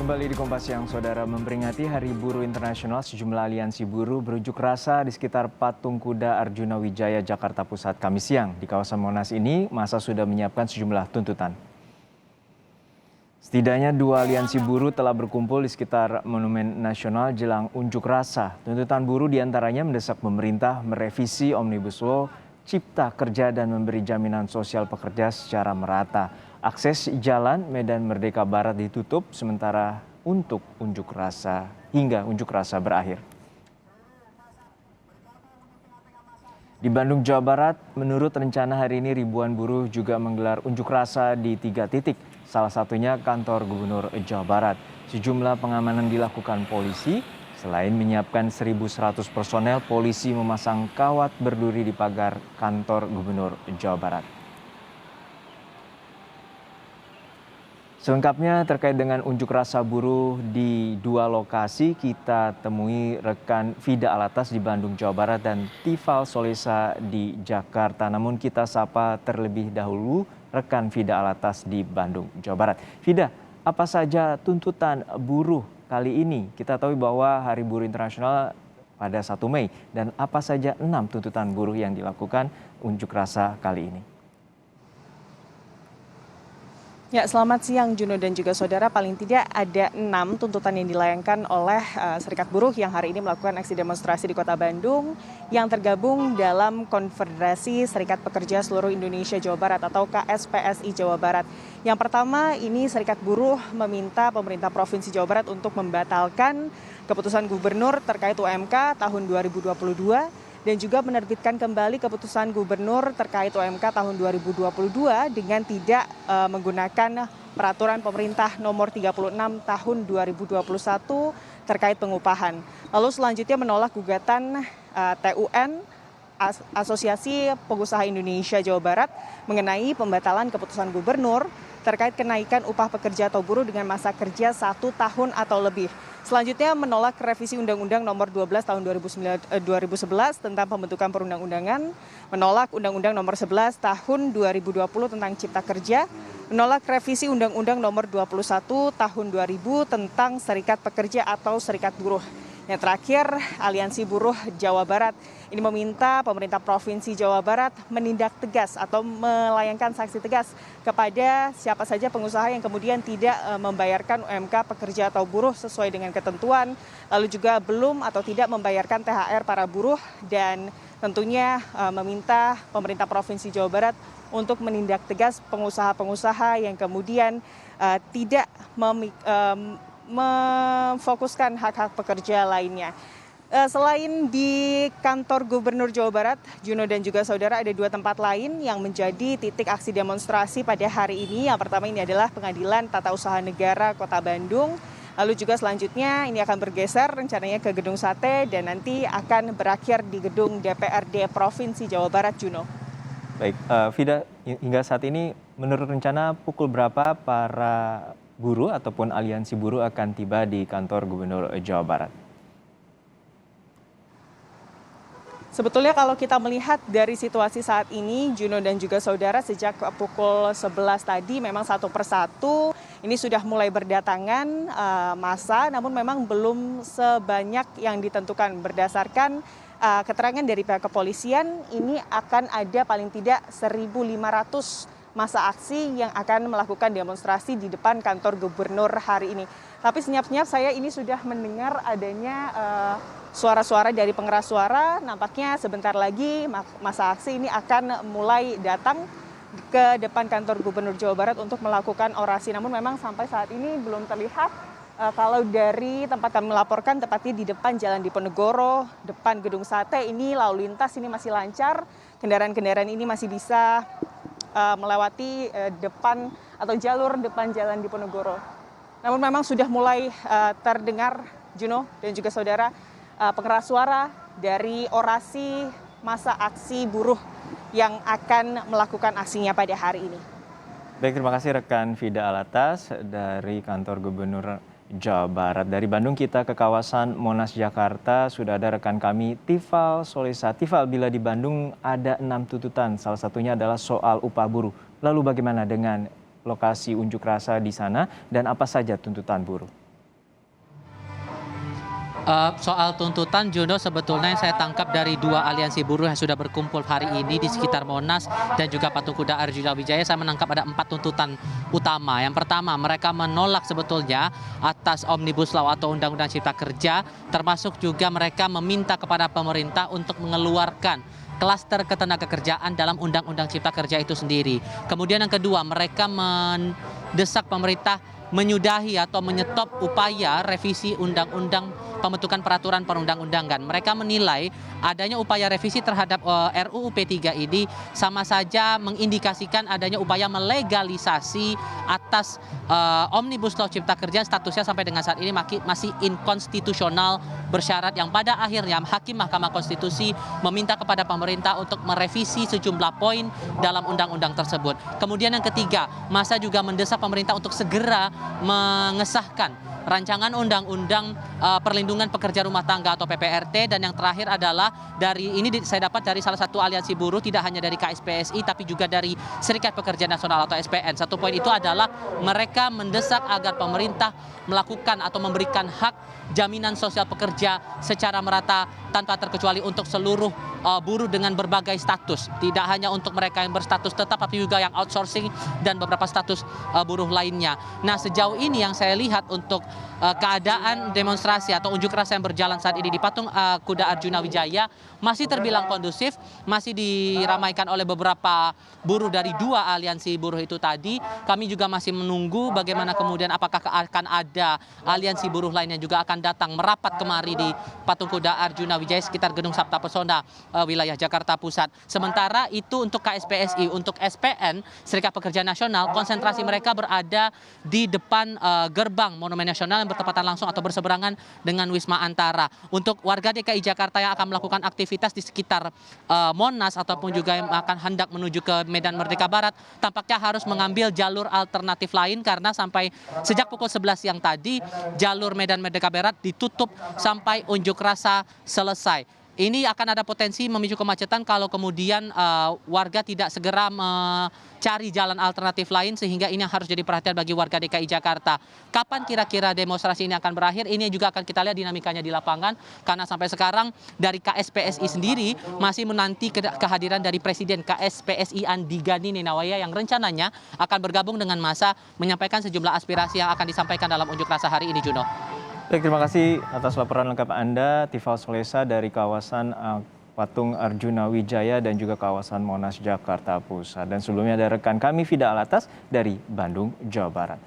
Kembali di Kompas Siang, Saudara, memperingati Hari Buruh Internasional, sejumlah aliansi buruh berunjuk rasa di sekitar Patung Kuda Arjuna Wijaya, Jakarta Pusat, Kamis siang. Di kawasan Monas ini, massa sudah menyiapkan sejumlah tuntutan. Setidaknya 2 aliansi buruh telah berkumpul di sekitar Monumen Nasional jelang unjuk rasa. Tuntutan buruh diantaranya mendesak pemerintah merevisi Omnibus Law Cipta Kerja dan memberi jaminan sosial pekerja secara merata. Akses jalan Medan Merdeka Barat ditutup sementara untuk unjuk rasa hingga unjuk rasa berakhir. Di Bandung, Jawa Barat, menurut rencana hari ini ribuan buruh juga menggelar unjuk rasa di 3 titik. Salah satunya kantor Gubernur Jawa Barat. Sejumlah pengamanan dilakukan polisi. Selain menyiapkan 1.100 personel, polisi memasang kawat berduri di pagar kantor Gubernur Jawa Barat. Selengkapnya terkait dengan unjuk rasa buruh di 2 lokasi, kita temui rekan Fida Alatas di Bandung, Jawa Barat dan Tifal Solesa di Jakarta. Namun kita sapa terlebih dahulu rekan Fida Alatas di Bandung, Jawa Barat. Fida, apa saja tuntutan buruh kali ini? Kita tahu bahwa Hari Buruh Internasional pada 1 Mei dan apa saja 6 tuntutan buruh yang dilakukan unjuk rasa kali ini? Ya, selamat siang Juno dan juga saudara. Paling tidak ada 6 tuntutan yang dilayangkan oleh Serikat Buruh yang hari ini melakukan aksi demonstrasi di Kota Bandung yang tergabung dalam Konfederasi Serikat Pekerja Seluruh Indonesia Jawa Barat atau KSPSI Jawa Barat. Yang pertama, ini Serikat Buruh meminta pemerintah Provinsi Jawa Barat untuk membatalkan keputusan gubernur terkait UMK tahun 2022 dan juga menerbitkan kembali keputusan gubernur terkait UMK tahun 2022 dengan tidak menggunakan peraturan pemerintah nomor 36 tahun 2021 terkait pengupahan. Lalu selanjutnya menolak gugatan TUN Asosiasi Pengusaha Indonesia Jawa Barat mengenai pembatalan keputusan gubernur terkait kenaikan upah pekerja atau buruh dengan masa kerja 1 tahun atau lebih. Selanjutnya menolak revisi Undang-Undang nomor 12 tahun 2011 tentang pembentukan perundang-undangan, menolak Undang-Undang nomor 11 tahun 2020 tentang Cipta Kerja, menolak revisi Undang-Undang nomor 21 tahun 2000 tentang Serikat Pekerja atau Serikat Buruh. Yang terakhir, Aliansi Buruh Jawa Barat ini meminta pemerintah Provinsi Jawa Barat menindak tegas atau melayangkan sanksi tegas kepada siapa saja pengusaha yang kemudian tidak membayarkan UMK pekerja atau buruh sesuai dengan ketentuan, lalu juga belum atau tidak membayarkan THR para buruh, dan tentunya meminta pemerintah Provinsi Jawa Barat untuk menindak tegas pengusaha-pengusaha yang kemudian tidak memfokuskan hak-hak pekerja lainnya. Selain di kantor Gubernur Jawa Barat, Juno dan juga saudara, ada 2 tempat lain yang menjadi titik aksi demonstrasi pada hari ini. Yang pertama ini adalah Pengadilan Tata Usaha Negara Kota Bandung. Lalu juga selanjutnya ini akan bergeser rencananya ke Gedung Sate dan nanti akan berakhir di Gedung DPRD Provinsi Jawa Barat, Juno. Baik, Fida, hingga saat ini menurut rencana pukul berapa para buruh ataupun aliansi buruh akan tiba di kantor Gubernur Jawa Barat? Sebetulnya kalau kita melihat dari situasi saat ini, Juno dan juga saudara, sejak pukul 11 tadi memang satu persatu ini sudah mulai berdatangan massa, namun memang belum sebanyak yang ditentukan. Berdasarkan keterangan dari pihak kepolisian, ini akan ada paling tidak 1.500 masa aksi yang akan melakukan demonstrasi di depan kantor gubernur hari ini. Tapi senyap-senyap saya ini sudah mendengar adanya suara-suara dari pengeras suara. Nampaknya sebentar lagi masa aksi ini akan mulai datang ke depan kantor Gubernur Jawa Barat untuk melakukan orasi. Namun memang sampai saat ini belum terlihat. Kalau dari tempat kami melaporkan, tepatnya di depan Jalan Diponegoro, depan Gedung Sate, ini lalu lintas ini masih lancar. Kendaraan-kendaraan ini masih bisa melewati depan atau jalur depan Jalan Diponegoro. Namun memang sudah mulai terdengar, Juno dan juga saudara, pengeras suara dari orasi masa aksi buruh yang akan melakukan aksinya pada hari ini. Baik, terima kasih rekan Fida Alatas dari kantor Gubernur Jawa Barat. Dari Bandung kita ke kawasan Monas, Jakarta. Sudah ada rekan kami Tifal Solesa. Tifal, bila di Bandung ada 6 tuntutan, salah satunya adalah soal upah buruh. Lalu bagaimana dengan lokasi unjuk rasa di sana dan apa saja tuntutan buruh? Soal tuntutan, Juno, sebetulnya yang saya tangkap dari dua aliansi buruh yang sudah berkumpul hari ini di sekitar Monas dan juga Patung Kuda Arjuna Wijaya, saya menangkap ada 4 tuntutan utama. Yang pertama, mereka menolak sebetulnya atas Omnibus Law atau Undang-Undang Cipta Kerja, termasuk juga mereka meminta kepada pemerintah untuk mengeluarkan klaster ketenagakerjaan dalam Undang-Undang Cipta Kerja itu sendiri. Kemudian yang kedua, mereka mendesak pemerintah menyudahi atau menyetop upaya revisi undang-undang pembentukan peraturan perundang-undangan. Mereka menilai adanya upaya revisi terhadap RUU P3 ini sama saja mengindikasikan adanya upaya melegalisasi atas Omnibus Law Cipta Kerja, statusnya sampai dengan saat ini masih inkonstitusional bersyarat, yang pada akhirnya Hakim Mahkamah Konstitusi meminta kepada pemerintah untuk merevisi sejumlah poin dalam undang-undang tersebut. Kemudian yang ketiga, masa juga mendesak pemerintah untuk segera mengesahkan rancangan undang-undang perlindungan pekerja rumah tangga atau PPRT, dan yang terakhir adalah saya dapat dari salah satu aliansi buruh, tidak hanya dari KSPSI tapi juga dari Serikat Pekerja Nasional atau SPN. Satu poin itu adalah mereka mendesak agar pemerintah melakukan atau memberikan hak jaminan sosial pekerja secara merata tanpa terkecuali untuk seluruh buruh dengan berbagai status, tidak hanya untuk mereka yang berstatus tetap tapi juga yang outsourcing dan beberapa status buruh lainnya. Nah, sejauh ini yang saya lihat untuk keadaan demonstrasi atau unjuk rasa yang berjalan saat ini di Patung Kuda Arjuna Wijaya masih terbilang kondusif, masih diramaikan oleh beberapa buruh dari dua aliansi buruh itu tadi. Kami juga masih menunggu bagaimana kemudian apakah akan ada aliansi buruh lain yang juga akan datang merapat kemari di Patung Kuda Arjuna Wijaya sekitar Gedung Sabta Pesona wilayah Jakarta Pusat. Sementara itu untuk KSPSI, untuk SPN, Serikat Pekerja Nasional, konsentrasi mereka berada di depan gerbang Monumen Nasional yang bertepatan langsung atau berseberangan dengan Wisma Antara. Untuk warga DKI Jakarta yang akan melakukan aktivitas di sekitar Monas ataupun juga yang akan hendak menuju ke Medan Merdeka Barat, tampaknya harus mengambil jalur alternatif lain karena sampai sejak pukul 11 siang tadi jalur Medan Merdeka Barat ditutup sampai unjuk rasa selesai. Ini akan ada potensi memicu kemacetan kalau kemudian warga tidak segera mencari jalan alternatif lain, sehingga ini yang harus jadi perhatian bagi warga DKI Jakarta. Kapan kira-kira demonstrasi ini akan berakhir? Ini juga akan kita lihat dinamikanya di lapangan, karena sampai sekarang dari KSPSI sendiri masih menanti kehadiran dari Presiden KSPSI Andi Gani Nenawaya yang rencananya akan bergabung dengan massa menyampaikan sejumlah aspirasi yang akan disampaikan dalam unjuk rasa hari ini, Juno. Baik, terima kasih atas laporan lengkap Anda, Tifal Solesa dari kawasan Patung Arjuna Wijaya dan juga kawasan Monas, Jakarta Pusat. Dan sebelumnya ada rekan kami Vida Alatas dari Bandung, Jawa Barat.